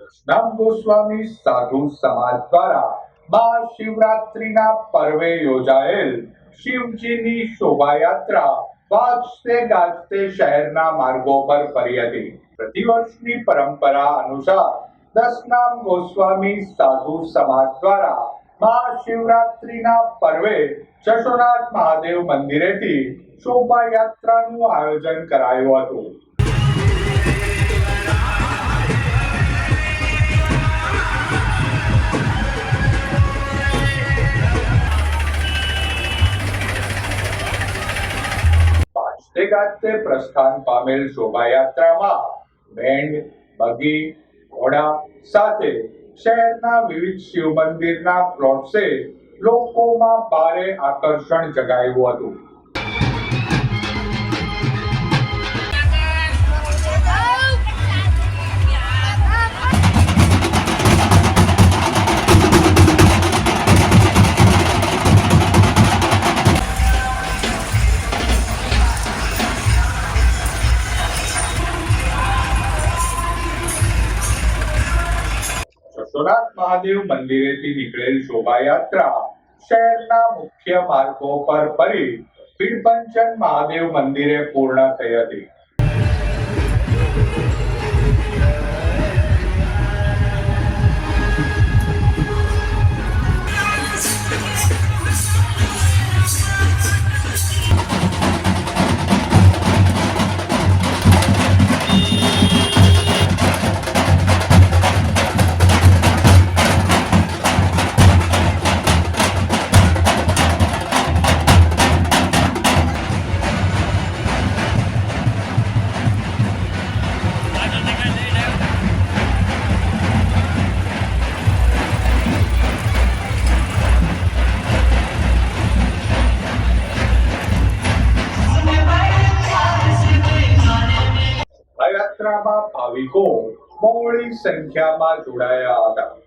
નામ ગોસ્વામી સાધુ સમાજ દ્વારા મહાશિવરાત્રિના પર્વે યોજાયેલ શિવજીની શોભાયાત્રા વાજતે ગાજતે શહેરના માર્ગો પર ફરી હતી. પ્રતિવર્ષની પરંપરા અનુસાર દસનામ ગોસ્વામી સાધુ સમાજ દ્વારા મહાશિવરાત્રિના પર્વે જશોનાથ મહાદેવ મંદિરેથી શોભાયાત્રાનું આયોજન કરાયું હતું. વાજતે ગાજતે પ્રસ્થાન પામેલ શોભાયાત્રામાં બેન્ડ, બગી, ઘોડા સાથે શહેરના વિવિધ શિવ મંદિરના ફ્લોટ્સે લોકોમાં ભારે આકર્ષણ જગાવ્યું હતું. જશોનાથ મહાદેવ મંદિરેથી નીકળેલ શોભાયાત્રા શહેરના મુખ્ય માર્ગો પર ફરી ભીડભંજન મહાદેવ મંદિરે પૂર્ણ થઈ હતી. યાત્રામાં ભાવિકો બહોળી સંખ્યામાં જોડાયા હતા.